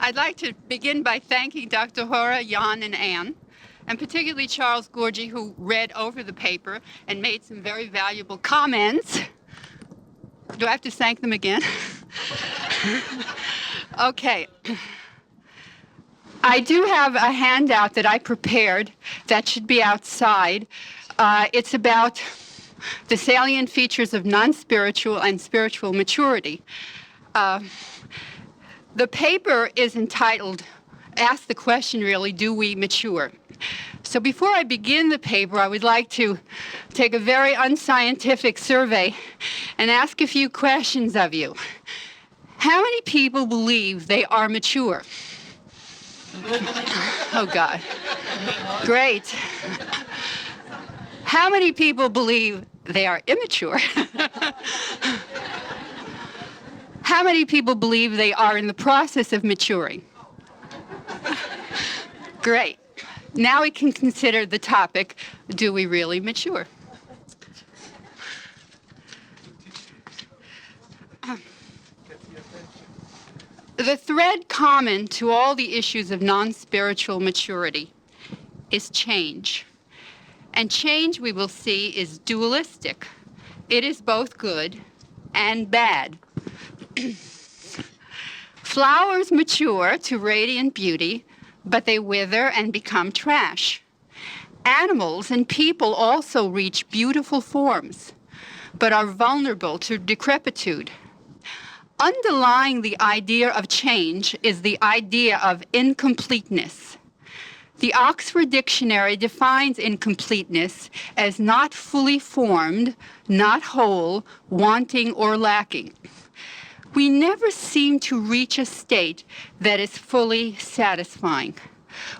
I'd like to begin by thanking Dr. Hora, Jan, and Anne, and particularly Charles Gorgie, who read over the paper and made some very valuable comments. Do I have to thank them again? Okay. I do have a handout that I prepared that should be outside. It's about the salient features of non-spiritual and spiritual maturity. The paper is entitled, asks the question really, do we mature? So before I begin the paper, I would like to take a very unscientific survey and ask a few questions of you. How many people believe they are mature? Oh, God. Great. How many people believe they are immature? How many people believe they are in the process of maturing? Great. Now we can consider the topic, do we really mature? The thread common to all the issues of non-spiritual maturity is change. And change, we will see, is dualistic. It is both good and bad. Flowers mature to radiant beauty, but they wither and become trash. Animals and people also reach beautiful forms, but are vulnerable to decrepitude. Underlying the idea of change is the idea of incompleteness. The Oxford Dictionary defines incompleteness as not fully formed, not whole, wanting, or lacking. We never seem to reach a state that is fully satisfying.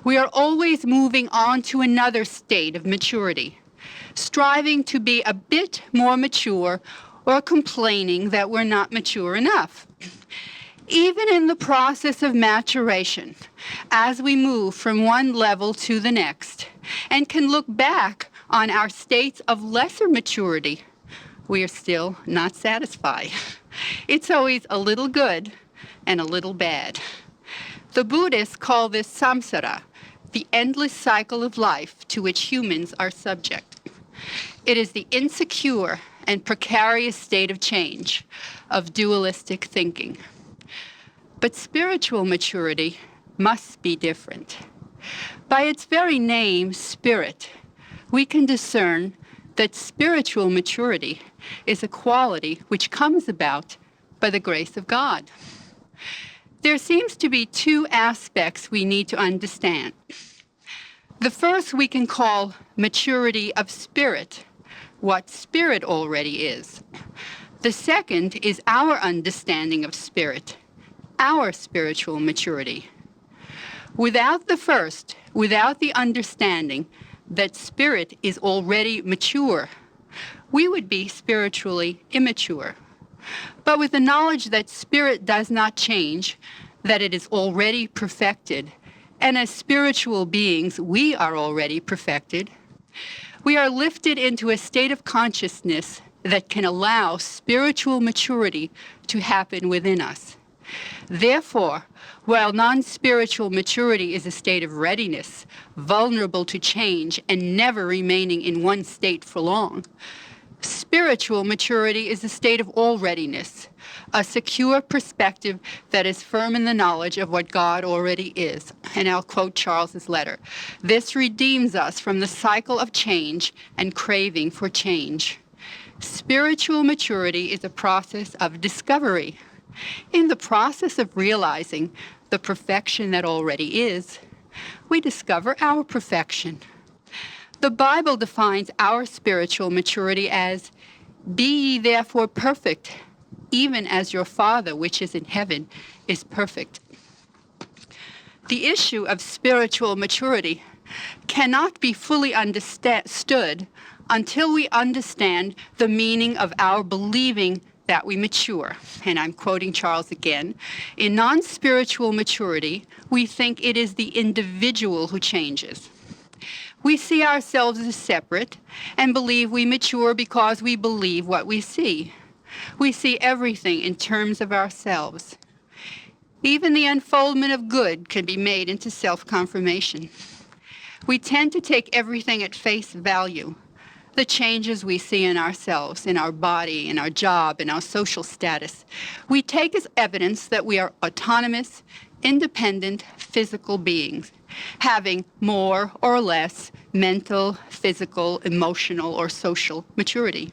We are always moving on to another state of maturity, striving to be a bit more mature or complaining that we're not mature enough. Even in the process of maturation, as we move from one level to the next and can look back on our states of lesser maturity, we are still not satisfied. It's always a little good and a little bad. The Buddhists call this samsara, the endless cycle of life to which humans are subject. It is the insecure and precarious state of change, of dualistic thinking. But spiritual maturity must be different. By its very name, spirit, we can discern that spiritual maturity is a quality which comes about by the grace of God. There seems to be two aspects we need to understand. The first we can call maturity of spirit, what spirit already is. The second is our understanding of spirit, our spiritual maturity. Without the first, without the understanding that spirit is already mature, we would be spiritually immature. But with the knowledge that spirit does not change, that it is already perfected, and as spiritual beings we are already perfected, we are lifted into a state of consciousness that can allow spiritual maturity to happen within us. Therefore, while non-spiritual maturity is a state of readiness, vulnerable to change and never remaining in one state for long, spiritual maturity is a state of all readiness, a secure perspective that is firm in the knowledge of what God already is. And I'll quote Charles's letter. This redeems us from the cycle of change and craving for change. Spiritual maturity is a process of discovery. In the process of realizing the perfection that already is, we discover our perfection. The Bible defines our spiritual maturity as, "Be ye therefore perfect, even as your Father which is in heaven is perfect." The issue of spiritual maturity cannot be fully understood until we understand the meaning of our believing that we mature. And I'm quoting Charles again. In non-spiritual maturity, we think it is the individual who changes. We see ourselves as separate and believe we mature because we believe what we see. We see everything in terms of ourselves. Even the unfoldment of good can be made into self-confirmation. We tend to take everything at face value. The changes we see in ourselves, in our body, in our job, in our social status, we take as evidence that we are autonomous, independent, physical beings, having more or less mental, physical, emotional, or social maturity.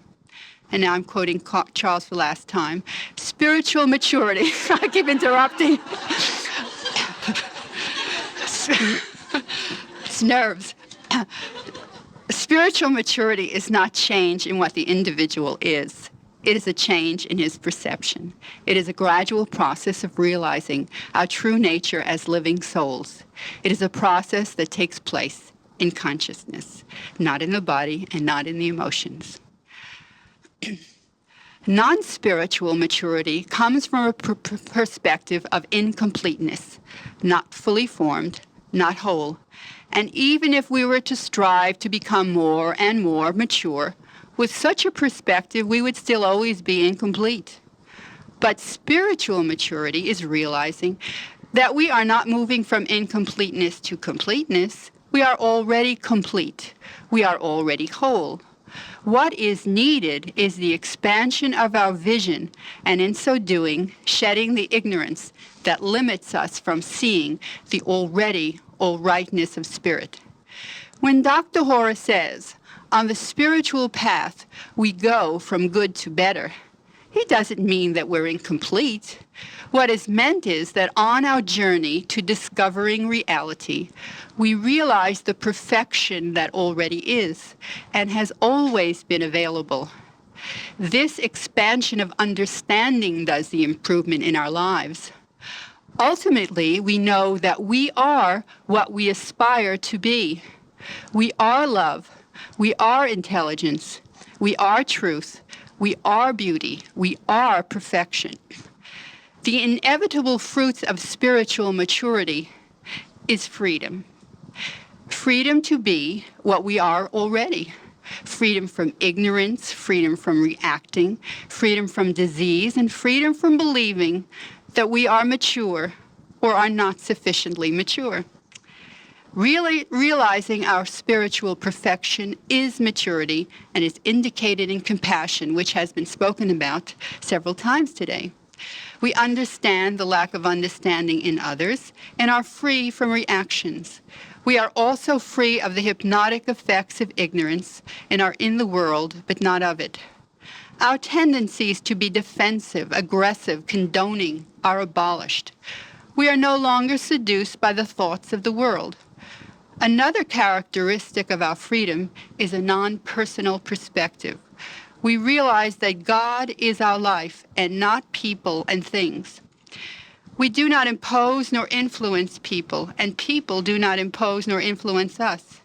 And now I'm quoting Charles for the last time. Spiritual maturity. I keep interrupting. It's nerves. Spiritual maturity is not change in what the individual is. It is a change in his perception. It is a gradual process of realizing our true nature as living souls. It is a process that takes place in consciousness, not in the body and not in the emotions. Non-spiritual maturity comes from a perspective of incompleteness, not fully formed, not whole. And even if we were to strive to become more and more mature, with such a perspective, we would still always be incomplete. But spiritual maturity is realizing that we are not moving from incompleteness to completeness. We are already complete. We are already whole. What is needed is the expansion of our vision, and in so doing, shedding the ignorance that limits us from seeing the already all-rightness of spirit. When Dr. Hora says, on the spiritual path, we go from good to better, he doesn't mean that we're incomplete. What is meant is that on our journey to discovering reality, we realize the perfection that already is and has always been available. This expansion of understanding does the improvement in our lives. Ultimately, we know that we are what we aspire to be. We are love. We are intelligence. We are truth. We are beauty. We are perfection. The inevitable fruits of spiritual maturity is freedom. Freedom to be what we are already. Freedom from ignorance, freedom from reacting, freedom from disease, and freedom from believing that we are mature or are not sufficiently mature. Really realizing our spiritual perfection is maturity and is indicated in compassion, which has been spoken about several times today. We understand the lack of understanding in others and are free from reactions. We are also free of the hypnotic effects of ignorance and are in the world, but not of it. Our tendencies to be defensive, aggressive, condoning are abolished. We are no longer seduced by the thoughts of the world. Another characteristic of our freedom is a non-personal perspective. We realize that God is our life and not people and things. We do not impose nor influence people, and people do not impose nor influence us.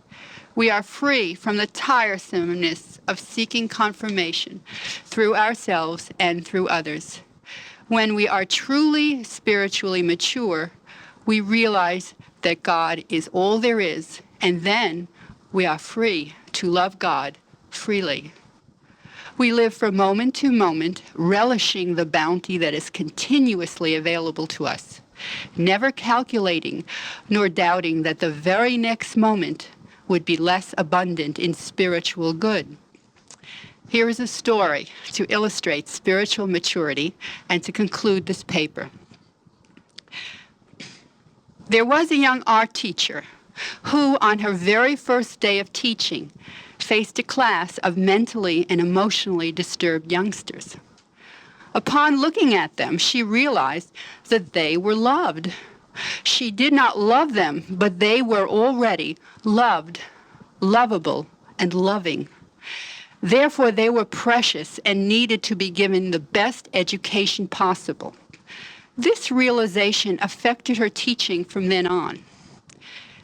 We are free from the tiresomeness of seeking confirmation through ourselves and through others. When we are truly spiritually mature, we realize that God is all there is, and then we are free to love God freely. We live from moment to moment, relishing the bounty that is continuously available to us, never calculating nor doubting that the very next moment would be less abundant in spiritual good. Here is a story to illustrate spiritual maturity and to conclude this paper. There was a young art teacher who, on her very first day of teaching, faced a class of mentally and emotionally disturbed youngsters. Upon looking at them, she realized that they were loved. She did not love them, but they were already loved, lovable, and loving. Therefore, they were precious and needed to be given the best education possible. This realization affected her teaching from then on.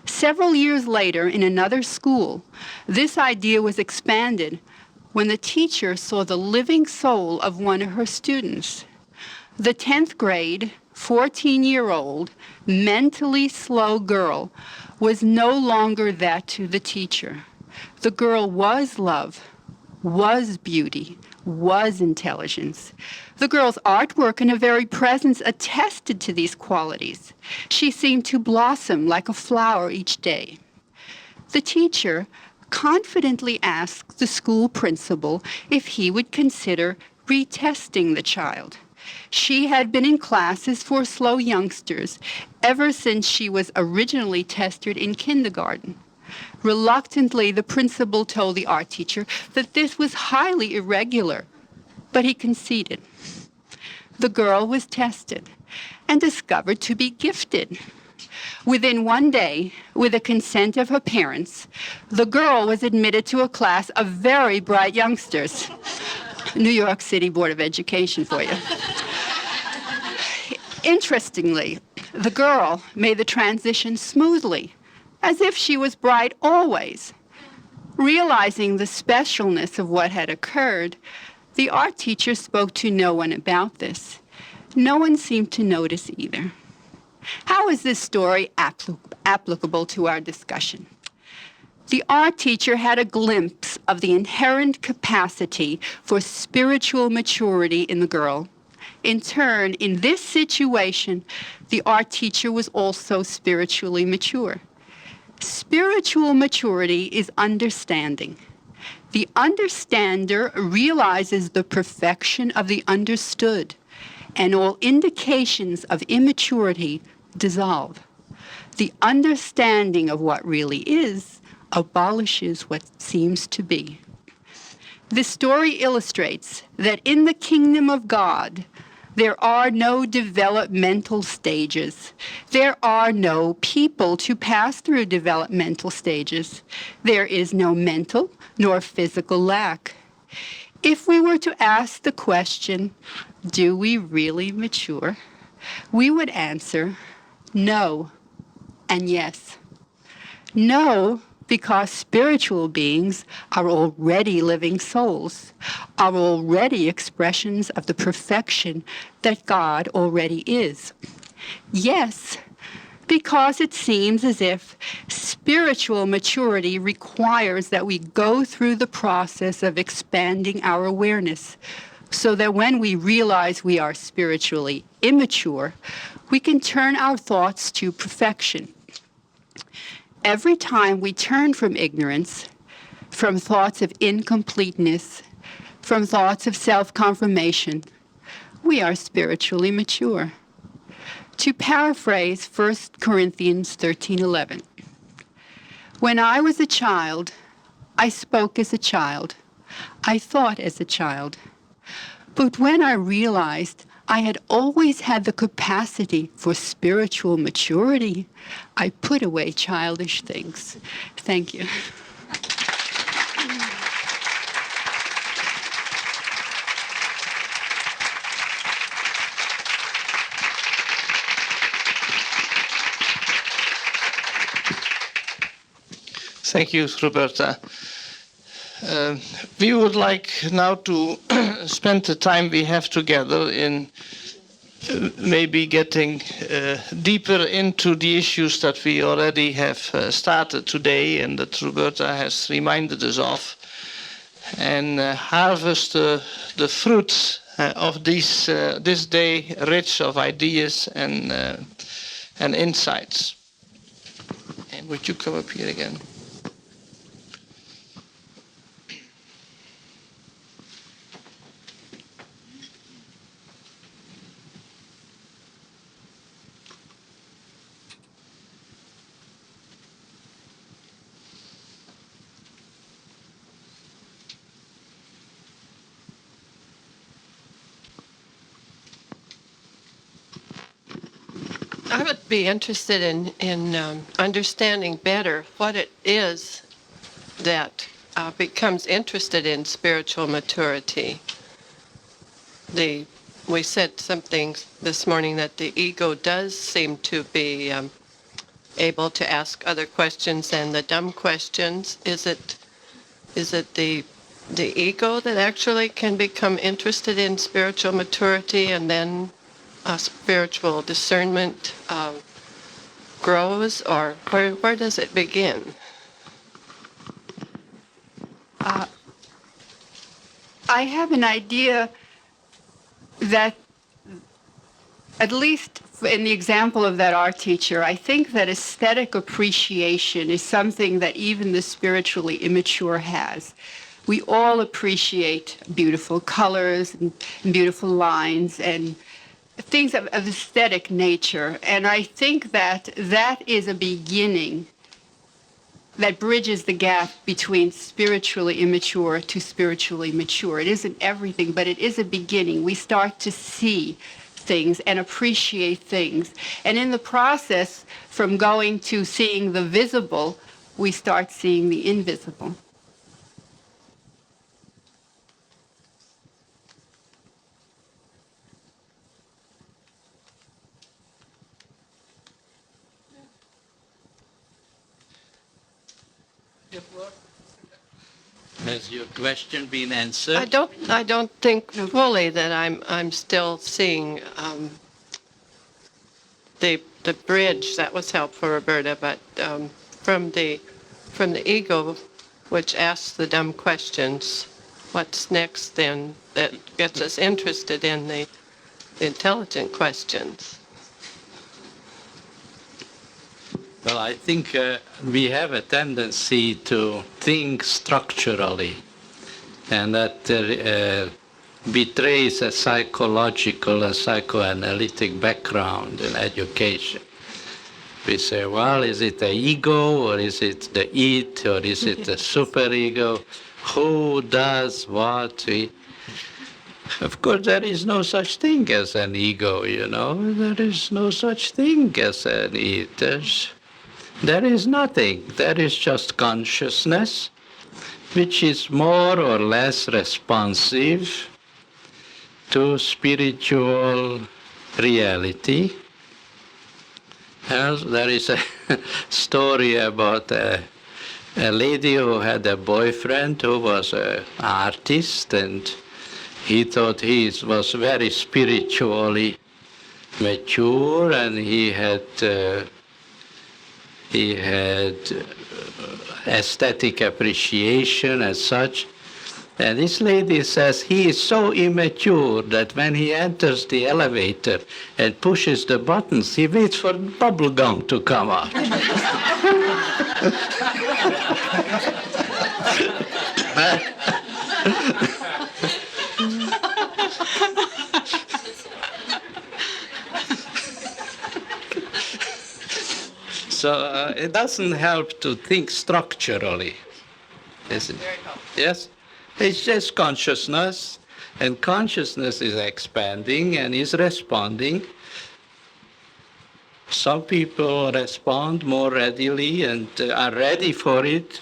Several years later, in another school, this idea was expanded when the teacher saw the living soul of one of her students. The 10th grade, 14-year-old, mentally slow girl was no longer that to the teacher. The girl was love, was beauty, was intelligence. The girl's artwork and her very presence attested to these qualities. She seemed to blossom like a flower each day. The teacher confidently asked the school principal if he would consider retesting the child. She had been in classes for slow youngsters ever since she was originally tested in kindergarten. Reluctantly, the principal told the art teacher that this was highly irregular, but he conceded. The girl was tested and discovered to be gifted. Within one day, with the consent of her parents, the girl was admitted to a class of very bright youngsters. New York City Board of Education for you. Interestingly, the girl made the transition smoothly, as if she was bright always. Realizing the specialness of what had occurred, the art teacher spoke to no one about this. No one seemed to notice either. How is this story applicable to our discussion? The art teacher had a glimpse of the inherent capacity for spiritual maturity in the girl. In turn, in this situation, the art teacher was also spiritually mature. Spiritual maturity is understanding. The understander realizes the perfection of the understood, and all indications of immaturity dissolve. The understanding of what really is abolishes what seems to be. This story illustrates that in the kingdom of God, there are no developmental stages. There are no people to pass through developmental stages. There is no mental nor physical lack. If we were to ask the question, do we really mature? We would answer no and yes. No, because spiritual beings are already living souls, are already expressions of the perfection that God already is. Yes, because it seems as if spiritual maturity requires that we go through the process of expanding our awareness, so that when we realize we are spiritually immature, we can turn our thoughts to perfection. Every time we turn from ignorance, from thoughts of incompleteness, from thoughts of self-confirmation, we are spiritually mature. To paraphrase 1 Corinthians 13:11, when I was a child, I spoke as a child, I thought as a child. But when I realized I had always had the capacity for spiritual maturity, I put away childish things. Thank you. Thank you, Roberta. We would like now to spend the time we have together in maybe getting deeper into the issues that we already have started today and that Roberta has reminded us of, and harvest the fruits of this day rich of ideas and insights. And would you come up here again? I would be interested in understanding better what it is that becomes interested in spiritual maturity. We said something this morning that the ego does seem to be able to ask other questions than the dumb questions. Is it the ego that actually can become interested in spiritual maturity, and then spiritual discernment grows, or where does it begin? I have an idea that, at least in the example of that art teacher, I think that aesthetic appreciation is something that even the spiritually immature has. We all appreciate beautiful colors and beautiful lines and things of aesthetic nature. And I think that that is a beginning that bridges the gap between spiritually immature to spiritually mature. It isn't everything, but it is a beginning. We start to see things and appreciate things. And in the process, from going to seeing the visible, we start seeing the invisible. Has your question been answered? I don't think fully that I'm still seeing the bridge. That was helpful, Roberta, but from the ego, which asks the dumb questions, what's next then that gets us interested in the intelligent questions? Well, I think we have a tendency to think structurally, and that betrays a psychological and psychoanalytic background in education. We say, well, is it the ego, or is it the it, or is it the superego? Who does what? Of course, there is no such thing as an ego, you know. There is no such thing as an it. There is nothing. There is just consciousness, which is more or less responsive to spiritual reality. There is a story about a lady who had a boyfriend who was an artist, and he thought he was very spiritually mature, and he had aesthetic appreciation as such. And this lady says he is so immature that when he enters the elevator and pushes the buttons, he waits for bubble gum to come out. So it doesn't help to think structurally, is it? Yes? It's just consciousness, and consciousness is expanding and is responding. Some people respond more readily and are ready for it.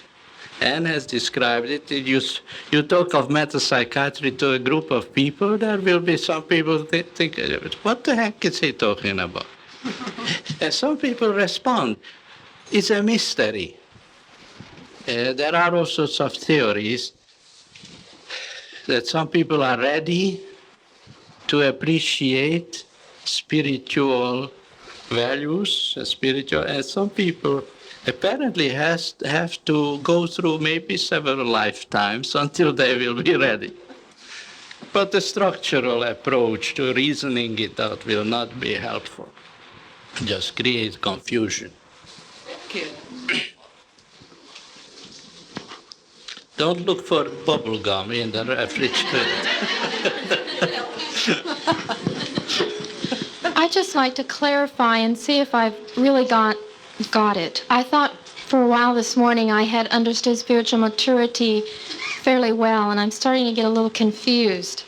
Anne has described it. You talk of metapsychiatry to a group of people, there will be some people think, what the heck is he talking about? And some people respond. It's a mystery. There are all sorts of theories that some people are ready to appreciate spiritual values, and some people apparently have to go through maybe several lifetimes until they will be ready. But the structural approach to reasoning it out will not be helpful. Just create confusion. Don't look for bubble gum in the refrigerator. I'd just like to clarify and see if I've really got it. I thought for a while this morning I had understood spiritual maturity fairly well, and I'm starting to get a little confused.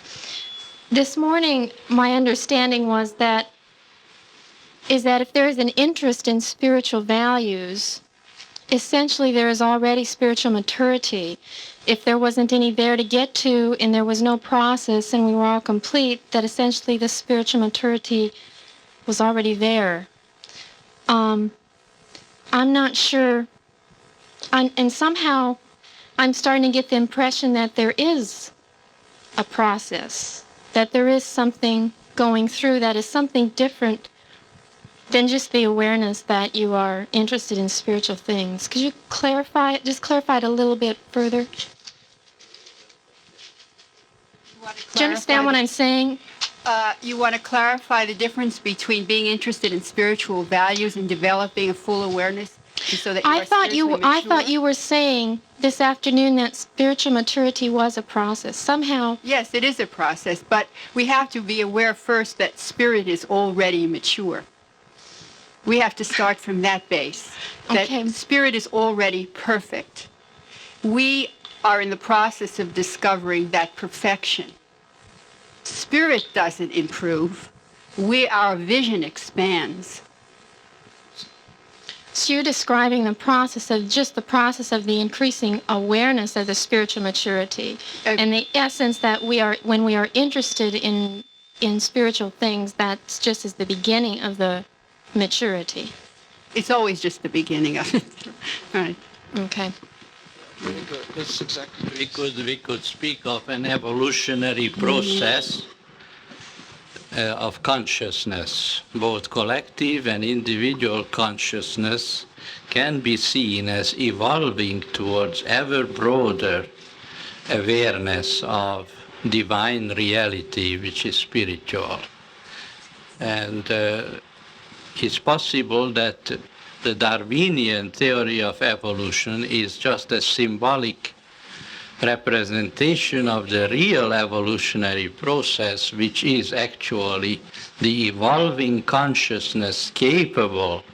This morning, my understanding was that if there is an interest in spiritual values, essentially there is already spiritual maturity. If there wasn't any there to get to and there was no process and we were all complete, that essentially the spiritual maturity was already there. I'm not sure, and somehow I'm starting to get the impression that there is a process, that there is something going through that is something different than just the awareness that you are interested in spiritual things. Could you clarify it a little bit further? Do you understand what I'm saying? You want to clarify the difference between being interested in spiritual values and developing a full awareness, and so that you are spiritually I thought mature? you were saying this afternoon that spiritual maturity was a process. Somehow, Yes, it is a process, but we have to be aware first that spirit is already mature. We have to start from that base, that Okay. spirit is already perfect. We are in the process of discovering that perfection. Spirit doesn't improve. Our vision expands. so you're describing the process of the increasing awareness of the spiritual maturity, and the essence that when we are interested in spiritual things, that's just as the beginning of the maturity. It's always just the beginning of it. Right. Okay. That's exactly. We could speak of an evolutionary process of consciousness. Both collective and individual consciousness can be seen as evolving towards ever broader awareness of divine reality, which is spiritual. And it's possible that the Darwinian theory of evolution is just a symbolic representation of the real evolutionary process, which is actually the evolving consciousness capable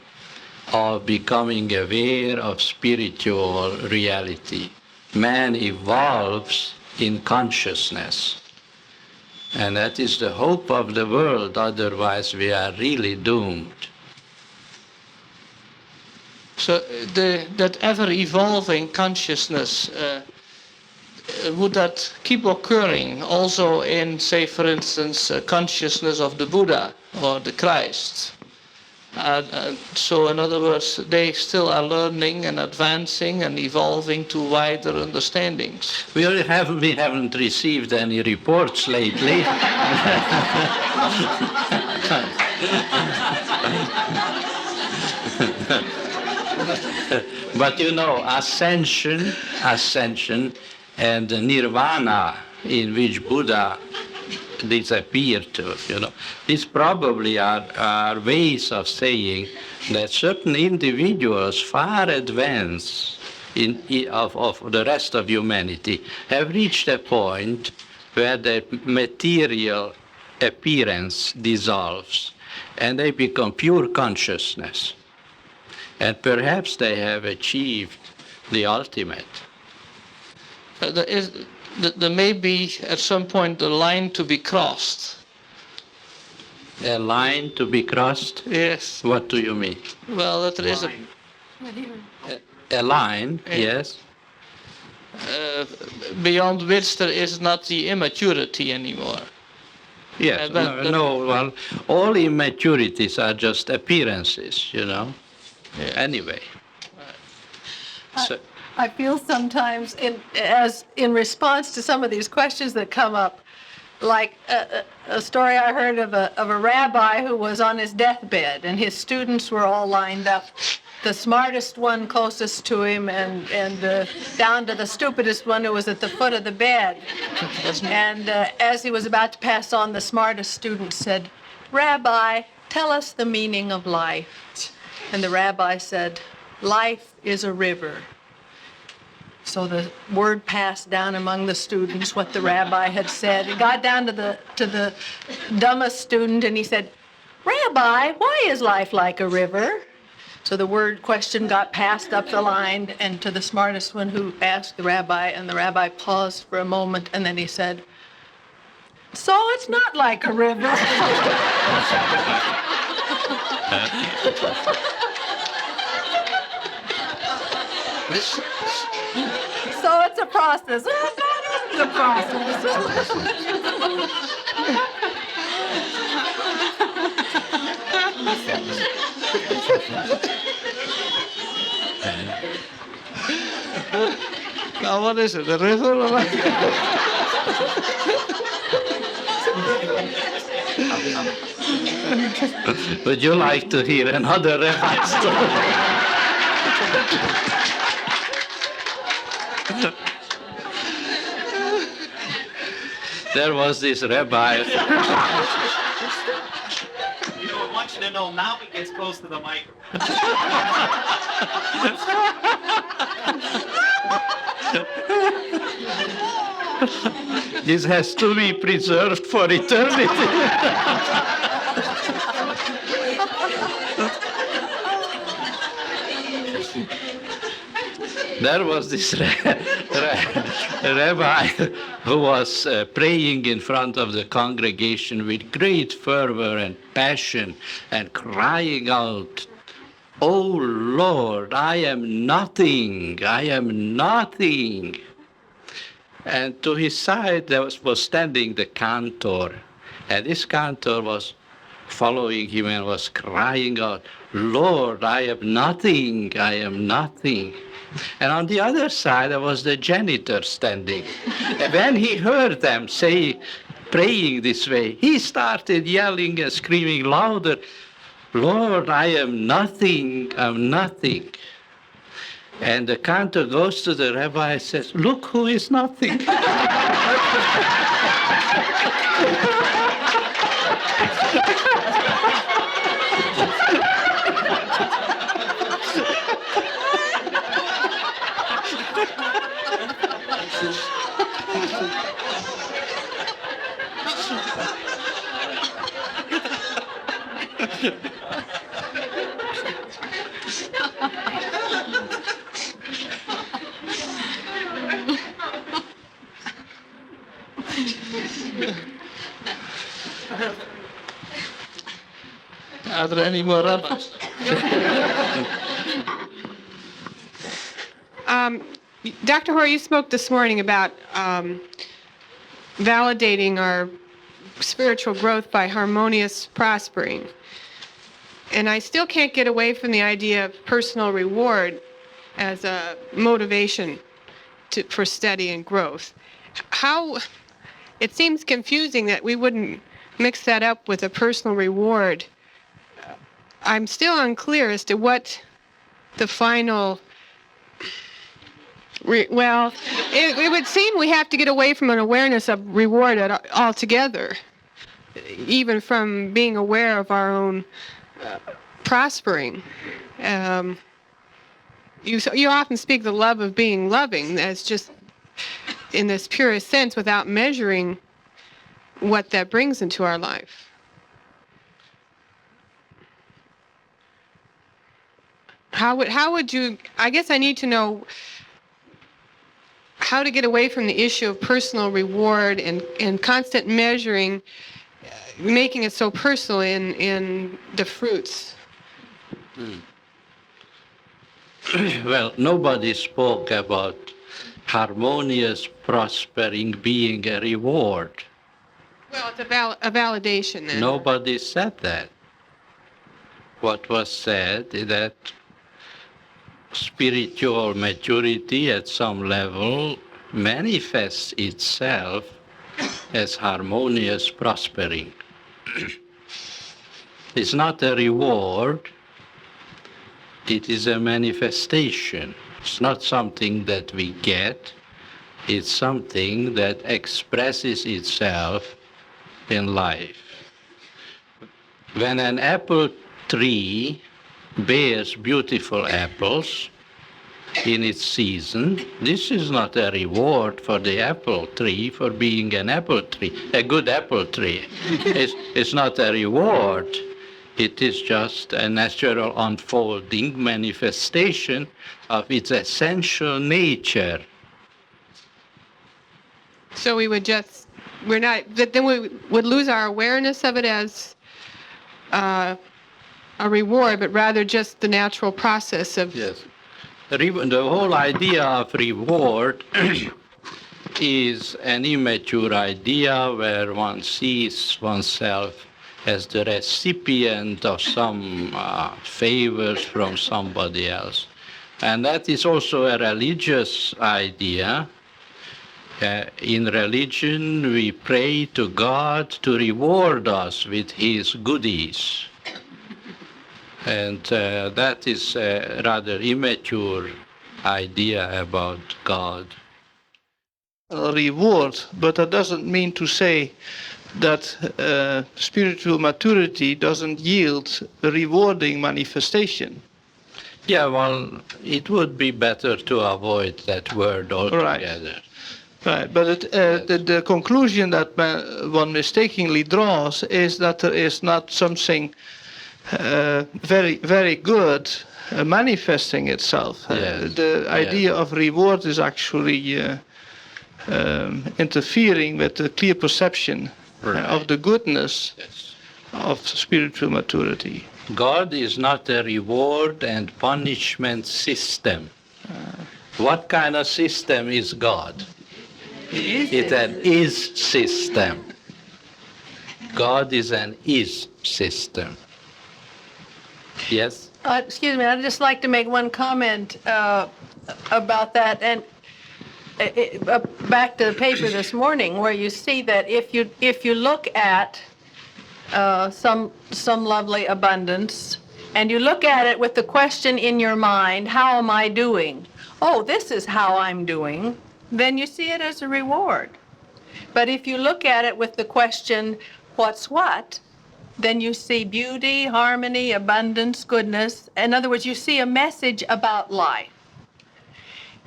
of becoming aware of spiritual reality. Man evolves in consciousness. And that is the hope of the world, otherwise we are really doomed. So that ever-evolving consciousness, would that keep occurring also in, say, for instance, consciousness of the Buddha or the Christ? So in other words, they still are learning and advancing and evolving to wider understandings. We haven't received any reports lately. But you know, ascension and nirvana, in which Buddha disappeared to, these probably are ways of saying that certain individuals far advanced of the rest of humanity have reached a point where their material appearance dissolves and they become pure consciousness. And perhaps they have achieved the ultimate. There may be at some point a line to be crossed. A line to be crossed? Yes. What do you mean? Well, that there is A line, yes. Beyond which there is not the immaturity anymore. Yes, well, all immaturities are just appearances, Yeah. Anyway. So, I feel sometimes, in response to some of these questions that come up, like a story I heard of a rabbi who was on his deathbed, and his students were all lined up, the smartest one closest to him, and down to the stupidest one who was at the foot of the bed. And as he was about to pass on, the smartest student said, "Rabbi, tell us the meaning of life." And the rabbi said, "Life is a river." So the word passed down among the students what the rabbi had said. It got down to the dumbest student, and he said, "Rabbi, why is life like a river?" So the question got passed up the line and to the smartest one who asked the rabbi, and the rabbi paused for a moment, and then he said, "So it's not like a river." So it's a process. It's a process. Now what is it, a river or what? would you like to hear another rabbi story? there was this rabbi. You know, I want you to know now he gets close to the microphone. This has to be preserved for eternity. There was this rabbi who was praying in front of the congregation with great fervor and passion and crying out, "Oh Lord, I am nothing, I am nothing." And to his side there was standing the cantor, and this cantor was following him and was crying out, "Lord, I am nothing, I am nothing." And on the other side there was the janitor standing. And when he heard them praying this way, he started yelling and screaming louder, "Lord, I am nothing, I'm nothing." And the cantor goes to the rabbi and says, "Look who is nothing." Are there any more rabbis? Dr. Hora, you spoke this morning about validating our spiritual growth by harmonious prospering. And I still can't get away from the idea of personal reward as a motivation for study and growth. How it seems confusing that we wouldn't mix that up with a personal reward. I'm still unclear as to what the final... it would seem we have to get away from an awareness of reward altogether, even from being aware of our own prospering. You often speak the love of being loving as just in this purest sense without measuring what that brings into our life. How would you, I guess I need to know how to get away from the issue of personal reward and constant measuring, making it so personal in the fruits. Well, nobody spoke about harmonious prospering being a reward. Well, it's a validation then. Nobody said that. What was said is that spiritual maturity at some level manifests itself as harmonious prospering. It's not a reward, it is a manifestation. It's not something that we get, it's something that expresses itself in life. When an apple tree bears beautiful apples in its season, this is not a reward for the apple tree for being an apple tree, a good apple tree. It's not a reward. It is just a natural unfolding manifestation of its essential nature. So we would just, then we would lose our awareness of it as a reward, but rather just the natural process of... Yes. The whole idea of reward is an immature idea where one sees oneself as the recipient of some favors from somebody else. And that is also a religious idea. In religion, we pray to God to reward us with his goodies. And that is a rather immature idea about God. reward, but that doesn't mean to say that spiritual maturity doesn't yield a rewarding manifestation. Yeah, well, it would be better to avoid that word altogether. Right, but the conclusion that one mistakenly draws is that there is not something very, very good manifesting itself. Yes. The idea of reward is actually interfering with the clear perception of the goodness Yes. of spiritual maturity. God is not a reward and punishment system. What kind of system is God? It's an is system. God is an is system. Yes? Excuse me, I'd just like to make one comment about that. And back to the paper this morning, where you see that if you look at some lovely abundance, and you look at it with the question in your mind, how am I doing? Oh, this is how I'm doing. Then you see it as a reward. But if you look at it with the question, what's what? Then you see beauty, harmony, abundance, goodness. In other words, you see a message about life.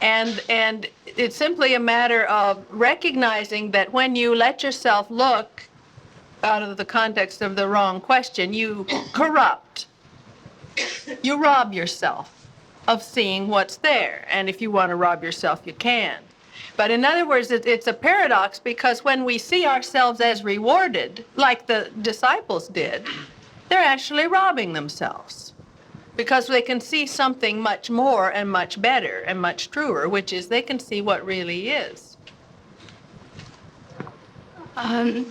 And it's simply a matter of recognizing that when you let yourself look out of the context of the wrong question, you corrupt. You rob yourself of seeing what's there. And if you want to rob yourself, you can. But in other words, it's a paradox, because when we see ourselves as rewarded, like the disciples did, they're actually robbing themselves, because they can see something much more and much better and much truer, which is they can see what really is.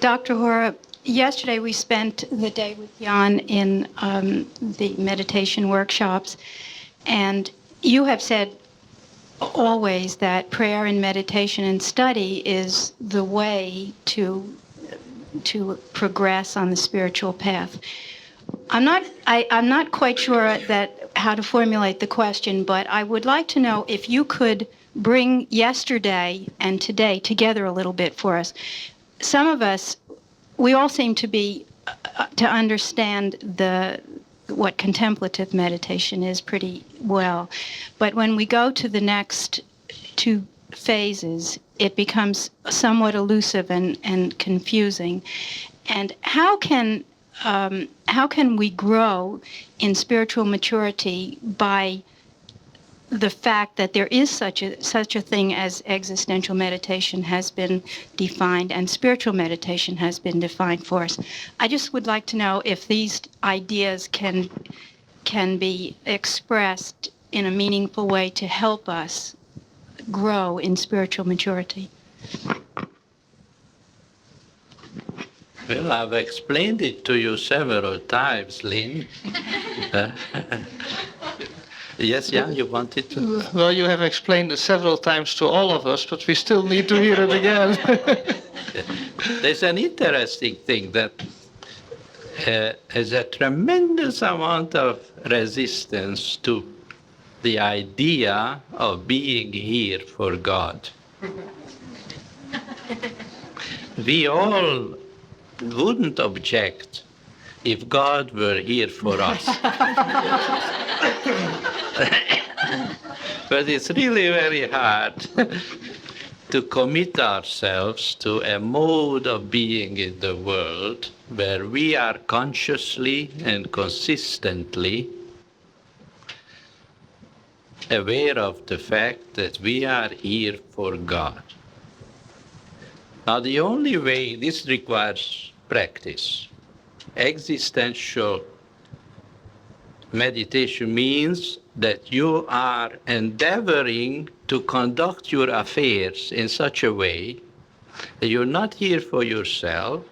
Dr. Hora, yesterday we spent the day with Jan in the meditation workshops, and you have said always that prayer and meditation and study is the way to progress on the spiritual path. I'm not quite sure that how to formulate the question, but I would like to know if you could bring yesterday and today together a little bit for us. Some of us, we all seem to understand what contemplative meditation is pretty well. But when we go to the next two phases, it becomes somewhat elusive and confusing. And how can we grow in spiritual maturity by the fact that there is such a thing as existential meditation has been defined and spiritual meditation has been defined for us? I just would like to know if these ideas can be expressed in a meaningful way to help us grow in spiritual maturity. Well, I've explained it to you several times, Lynn. Yes, Jan, you wanted to? Well, you have explained it several times to all of us, but we still need to hear it again. There's an interesting thing that there's a tremendous amount of resistance to the idea of being here for God. We all wouldn't object if God were here for us. But it's really very hard to commit ourselves to a mode of being in the world where we are consciously and consistently aware of the fact that we are here for God. Now, the only way, this requires practice. Existential meditation means that you are endeavoring to conduct your affairs in such a way that you're not here for yourself,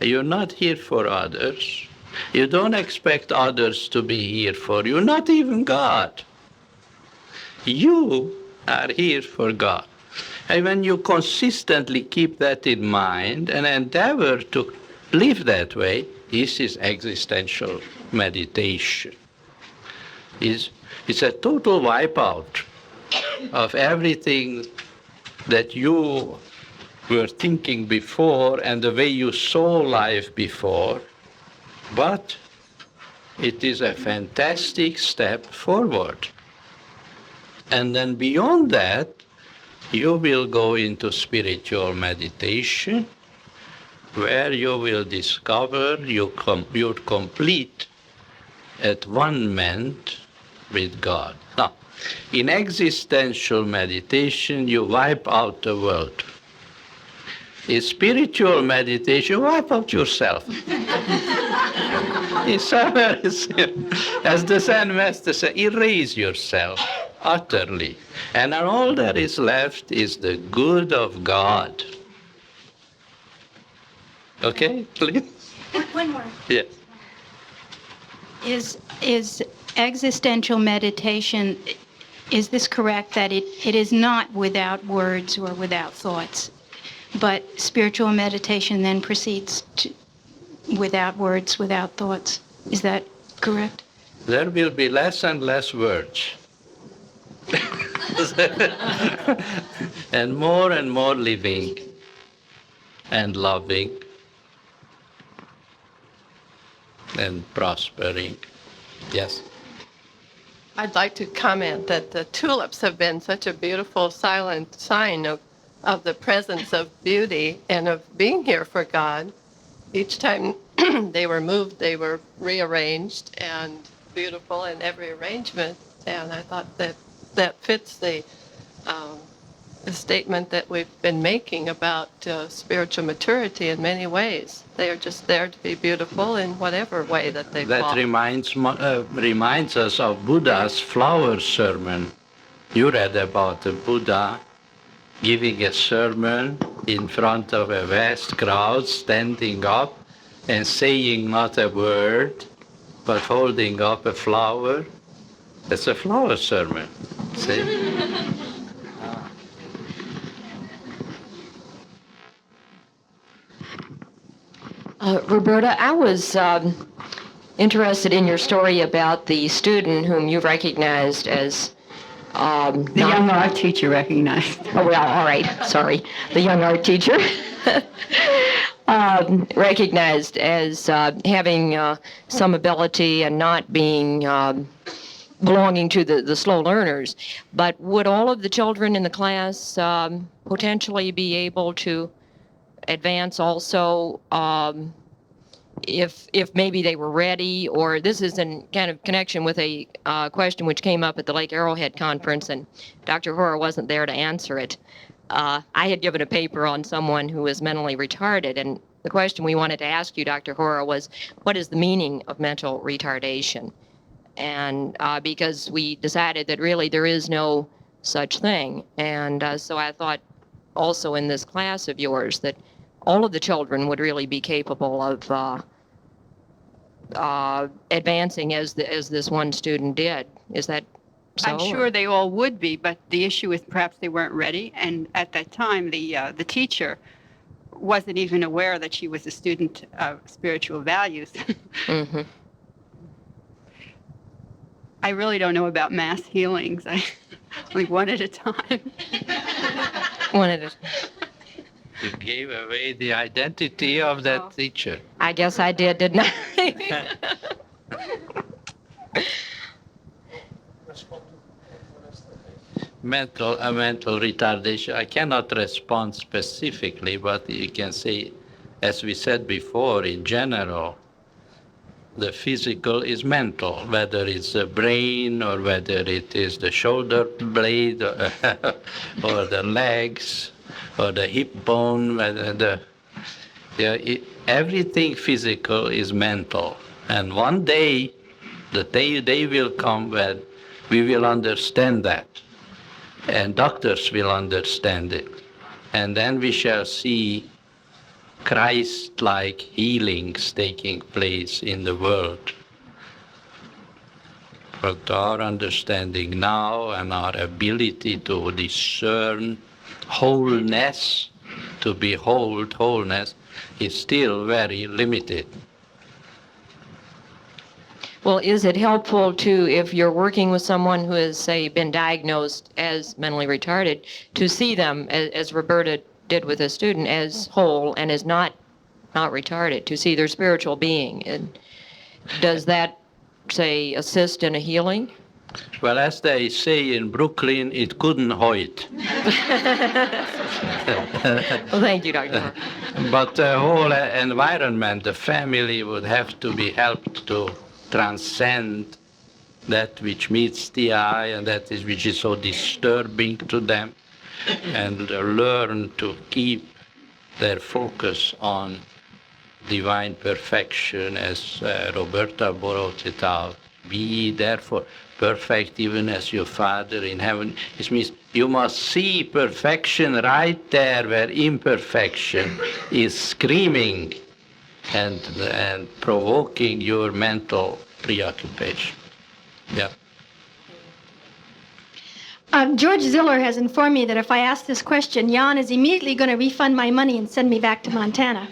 you're not here for others, you don't expect others to be here for you, not even God. You are here for God. And when you consistently keep that in mind and endeavor to live that way, this is existential meditation. It's a total wipeout of everything that you were thinking before and the way you saw life before, but it is a fantastic step forward. And then beyond that, you will go into spiritual meditation, where you will discover you're complete at one-ment with God. Now, in existential meditation, you wipe out the world. In spiritual meditation, you wipe out yourself. It's so very simple. As the Zen master said, erase yourself utterly. And all that is left is the good of God. Okay, please? One more. Yes. Is existential meditation, is this correct that it is not without words or without thoughts, but spiritual meditation then proceeds to without words, without thoughts? Is that correct? There will be less and less words. And more living and loving and prospering. Yes. I'd like to comment that the tulips have been such a beautiful silent sign of the presence of beauty and of being here for God. Each time they were moved, they were rearranged and beautiful in every arrangement. And I thought that fits the statement that we've been making about spiritual maturity in many ways. They are just there to be beautiful in whatever way that they fall. That reminds us of Buddha's flower sermon. You read about the Buddha giving a sermon in front of a vast crowd, standing up and saying not a word, but holding up a flower. That's a flower sermon. See? Roberta, I was interested in your story about the student whom you recognized as The young art teacher recognized. Oh, well, all right, sorry. The young art teacher. Recognized as having some ability and not being belonging to the slow learners. But would all of the children in the class potentially be able to advance also if maybe they were ready? Or this is in kind of connection with a question which came up at the Lake Arrowhead conference, and Dr. Hora wasn't there to answer it. I had given a paper on someone who was mentally retarded, and the question we wanted to ask you, Dr. Hora, was what is the meaning of mental retardation? And because we decided that really there is no such thing. And so I thought also in this class of yours that all of the children would really be capable of advancing as this one student did. Is that so? I'm sure they all would be, but the issue is perhaps they weren't ready. And at that time, the teacher wasn't even aware that she was a student of spiritual values. Mm-hmm. I really don't know about mass healings. I only one at a time. One at a You gave away the identity of that teacher. I guess I did, didn't I? Mental retardation, I cannot respond specifically, but you can say, as we said before, in general, the physical is mental, whether it's the brain or whether it is the shoulder blade or, or the legs or the hip bone, whether everything physical is mental. And one day, the day will come when we will understand that. And doctors will understand it. And then we shall see Christ-like healings taking place in the world. But our understanding now and our ability to discern wholeness, to behold wholeness, is still very limited. Well, is it helpful to, if you're working with someone who has, say, been diagnosed as mentally retarded, to see them, as Roberta did with a student as whole and as not retarded, to see their spiritual being. And does that, say, assist in a healing? Well, as they say in Brooklyn, it couldn't hoit. Well, thank you, Dr. Hora. But the whole environment, the family would have to be helped to transcend that which meets the eye and that is which is so disturbing to them, and learn to keep their focus on divine perfection, as Roberta brought it out. Be ye therefore perfect even as your Father in heaven. This means you must see perfection right there where imperfection is screaming and provoking your mental preoccupation. Yeah. George Ziller has informed me that if I ask this question, Jan is immediately going to refund my money and send me back to Montana.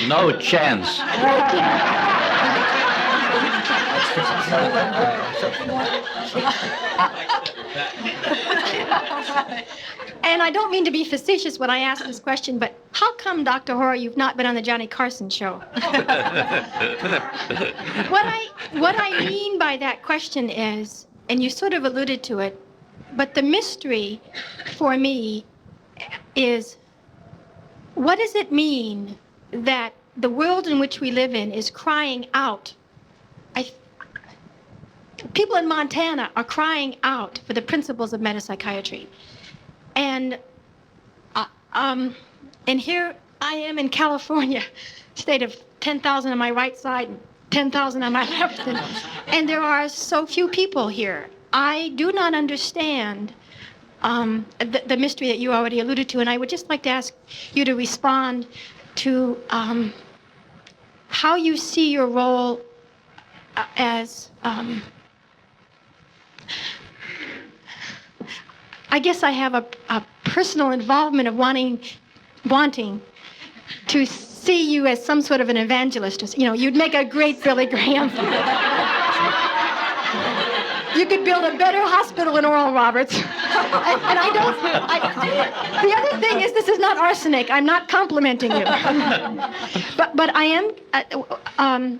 No chance. And I don't mean to be facetious when I ask this question, but how come, Dr. Hora, you've not been on the Johnny Carson show? What I mean by that question is, and you sort of alluded to it, but the mystery for me is, what does it mean that the world in which we live in is crying out? People in Montana are crying out for the principles of metapsychiatry. And here I am in California, state of 10,000 on my right side and 10,000 on my left. And there are so few people here. I do not understand the mystery that you already alluded to, and I would just like to ask you to respond to how you see your role as, I guess I have a personal involvement of wanting to see you as some sort of an evangelist. You know, you'd make a great Billy Graham. You could build a better hospital in Oral Roberts. The other thing is, this is not arsenic. I'm not complimenting you. But I am,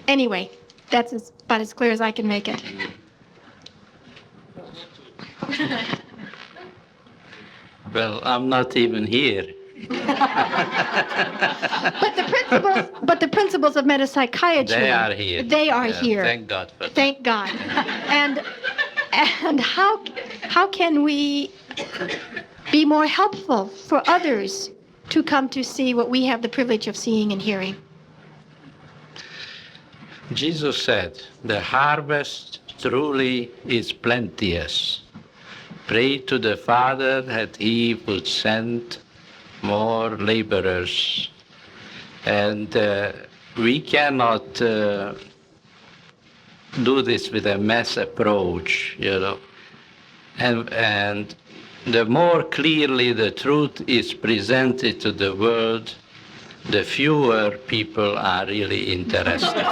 anyway, that's about as clear as I can make it. Well, I'm not even here. But the principles of metapsychiatry. They are here. They are here. Thank God for that. Thank God. And how can we be more helpful for others to come to see what we have the privilege of seeing and hearing? Jesus said, the harvest truly is plenteous. Pray to the Father that he would send more laborers. And we cannot do this with a mass approach, you know. And the more clearly the truth is presented to the world, the fewer people are really interested.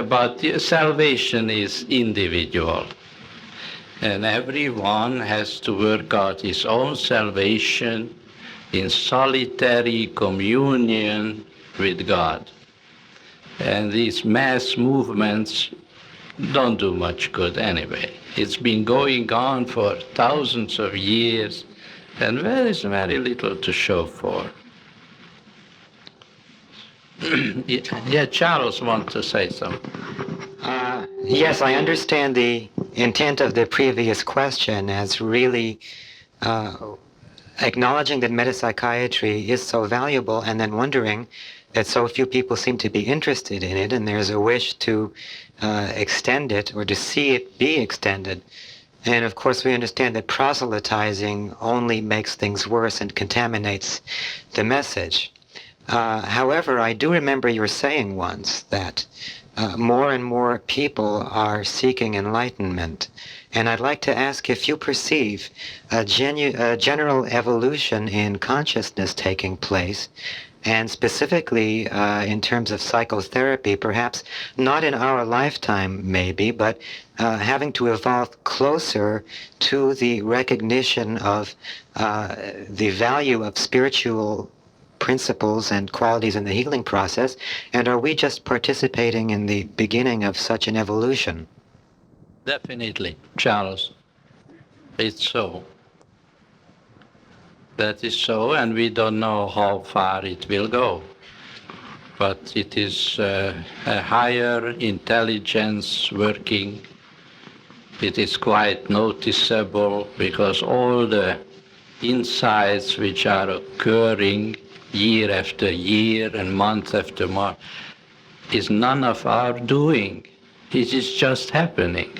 But salvation is individual. And everyone has to work out his own salvation in solitary communion with God. And these mass movements don't do much good anyway. It's been going on for thousands of years, and there is very little to show for. Yeah, Charles wants to say something. Yes, I understand the intent of the previous question as really acknowledging that metapsychiatry is so valuable, and then wondering that so few people seem to be interested in it, and there's a wish to extend it or to see it be extended. And of course we understand that proselytizing only makes things worse and contaminates the message. However, I do remember your saying once that more and more people are seeking enlightenment. And I'd like to ask if you perceive a general evolution in consciousness taking place And specifically in terms of psychotherapy, perhaps not in our lifetime maybe, but having to evolve closer to the recognition of the value of spiritual principles and qualities in the healing process, and are we just participating in the beginning of such an evolution? Definitely, Charles. It's so. That is so, and we don't know how far it will go. But it is a higher intelligence working. It is quite noticeable because all the insights which are occurring year after year and month after month is none of our doing. It is just happening.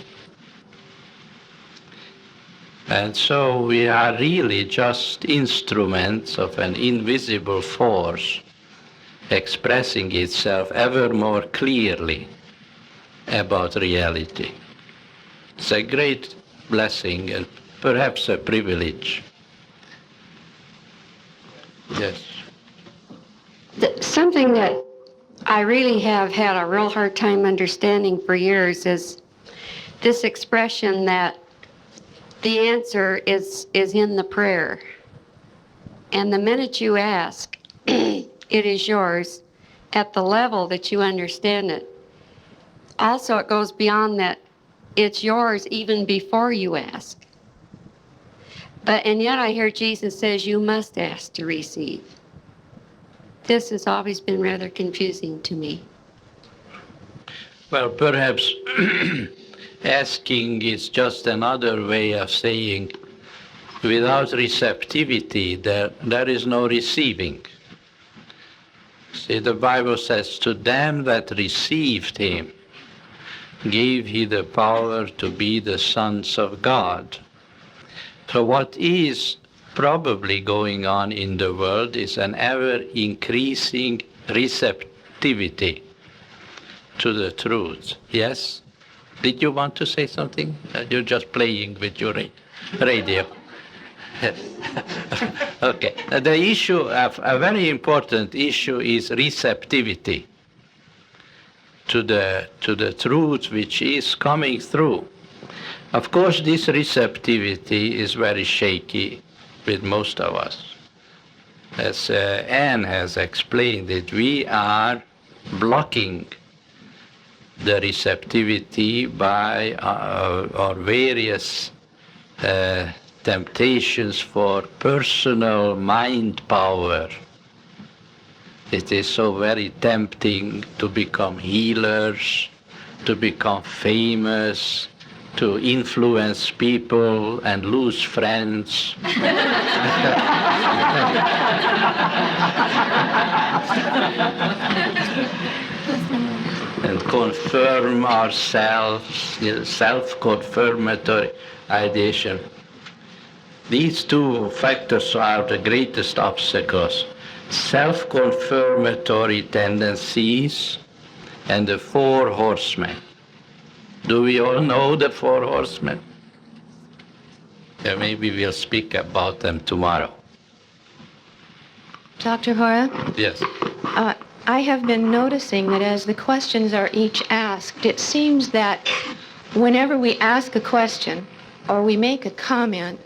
And so we are really just instruments of an invisible force expressing itself ever more clearly about reality. It's a great blessing and perhaps a privilege. Yes. Something that I really have had a real hard time understanding for years is this expression that the answer is in the prayer. And the minute you ask, it is yours at the level that you understand it. Also, it goes beyond that. It's yours even before you ask. And yet I hear Jesus says you must ask to receive. This has always been rather confusing to me. Well, perhaps asking is just another way of saying without receptivity there is no receiving. See, the Bible says, to them that received him gave he the power to be the sons of God. So what is probably going on in the world is an ever-increasing receptivity to the truth. Yes? Did you want to say something? You're just playing with your radio. Okay. The issue, a very important issue, is receptivity to the truth which is coming through. Of course, this receptivity is very shaky with most of us. As Anne has explained it, we are blocking the receptivity by our various temptations for personal mind power. It is so very tempting to become healers, to become famous, to influence people and lose friends. And confirm ourselves, self-confirmatory ideation. These two factors are the greatest obstacles. Self-confirmatory tendencies and the four horsemen. Do we all know the four horsemen? Maybe we'll speak about them tomorrow. Dr. Hora? Yes. I have been noticing that as the questions are each asked, it seems that whenever we ask a question or we make a comment,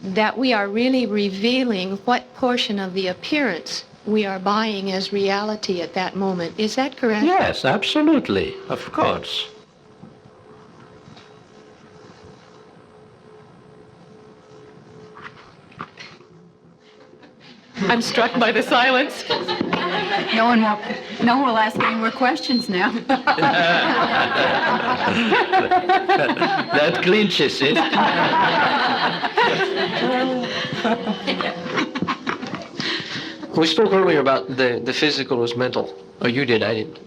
that we are really revealing what portion of the appearance we are buying as reality at that moment. Is that correct? Yes, absolutely, of course. I'm struck by the silence. No one will ask any more questions now. That clinches it. We spoke earlier about the physical as mental. Oh, you did, I didn't.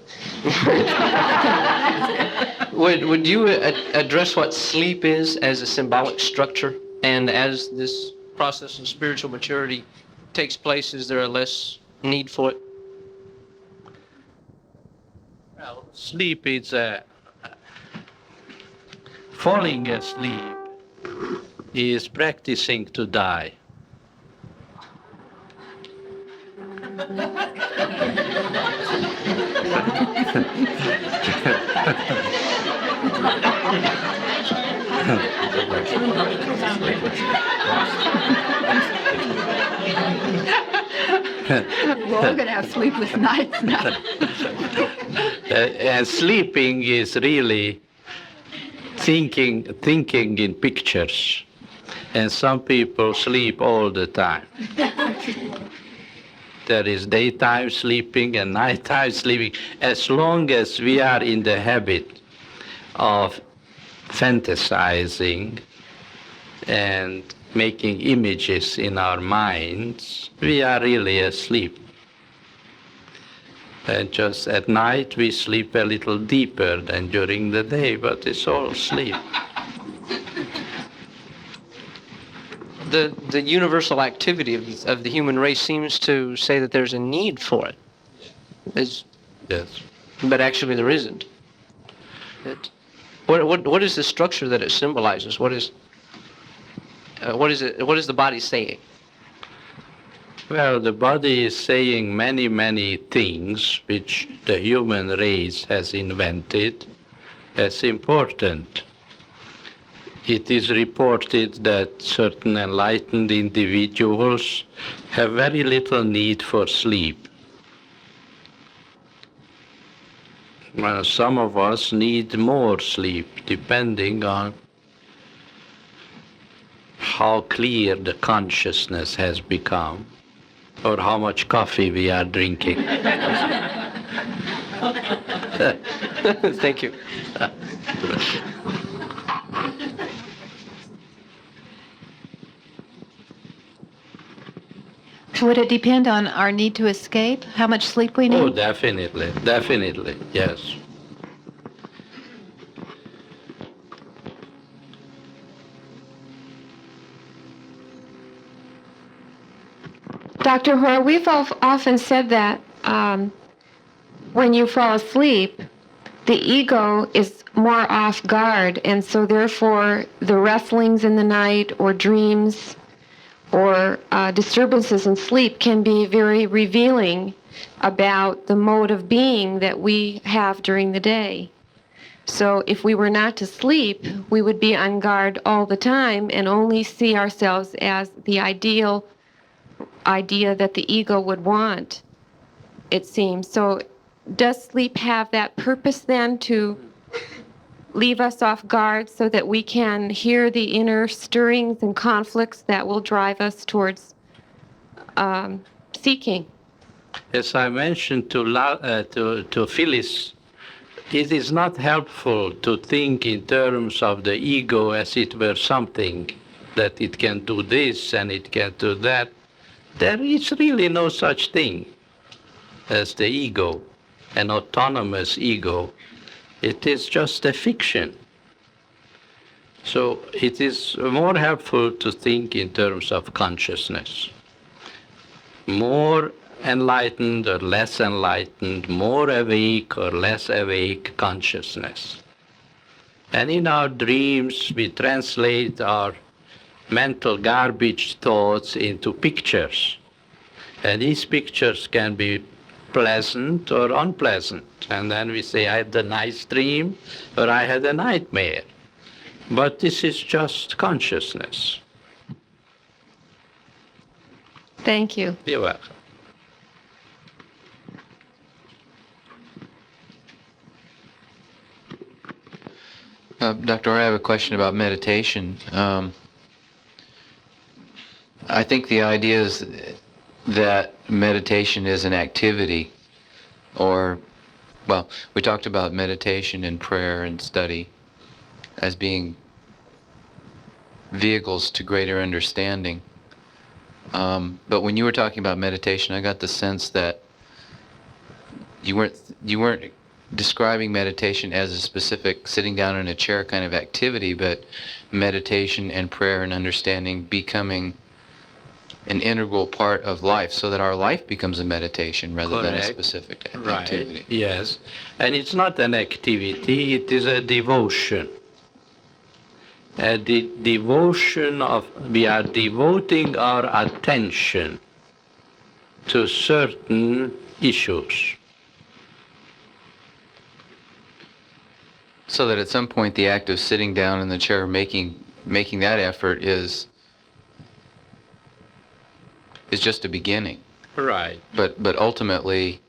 Would you address what sleep is as a symbolic structure? And as this process of spiritual maturity takes place, is there a less need for it? Well, sleep is falling asleep is practicing to die. We're all going to have sleepless nights now. And sleeping is really thinking in pictures. And some people sleep all the time. There is daytime sleeping and nighttime sleeping. As long as we are in the habit of fantasizing and making images in our minds, we are really asleep. And just at night we sleep a little deeper than during the day, but it's all sleep. The universal activity of the human race seems to say that there's a need for it. Yes. But actually there isn't. What is the structure that it symbolizes? What is the body saying? Well, the body is saying many, many things which the human race has invented as important. It is reported that certain enlightened individuals have very little need for sleep. Well, some of us need more sleep, depending on how clear the consciousness has become, or how much coffee we are drinking. Thank you. Would it depend on our need to escape? How much sleep we need? Oh, definitely, yes. Dr. Hora, we've often said that when you fall asleep, the ego is more off guard, and so therefore the wrestlings in the night or dreams or disturbances in sleep can be very revealing about the mode of being that we have during the day. So if we were not to sleep, we would be on guard all the time and only see ourselves as the ideal idea that the ego would want, it seems. So does sleep have that purpose then, to leave us off guard so that we can hear the inner stirrings and conflicts that will drive us towards seeking? As I mentioned to Phyllis, it is not helpful to think in terms of the ego as it were something that it can do this and it can do that. There is really no such thing as the ego, an autonomous ego. It is just a fiction. So it is more helpful to think in terms of consciousness. More enlightened or less enlightened, more awake or less awake consciousness. And in our dreams, we translate our mental garbage thoughts into pictures. And these pictures can be pleasant or unpleasant. And then we say, I had a nice dream, or I had a nightmare. But this is just consciousness. Thank you. You're welcome. Dr. Hora, I have a question about meditation. I think the idea is that meditation is an activity, or, well, we talked about meditation and prayer and study as being vehicles to greater understanding. But when you were talking about meditation, I got the sense that you weren't describing meditation as a specific sitting down in a chair kind of activity, but meditation and prayer and understanding becoming an integral part of life, so that our life becomes a meditation rather than a specific activity. Right. Yes. And it's not an activity, it is a devotion. The devotion of, we are devoting our attention to certain issues. So that at some point the act of sitting down in the chair making that effort is just a beginning. Right. But ultimately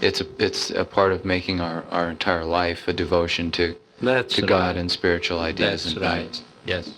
it's a part of making our entire life a devotion to That's God right. and spiritual ideas That's and right. values. Yes.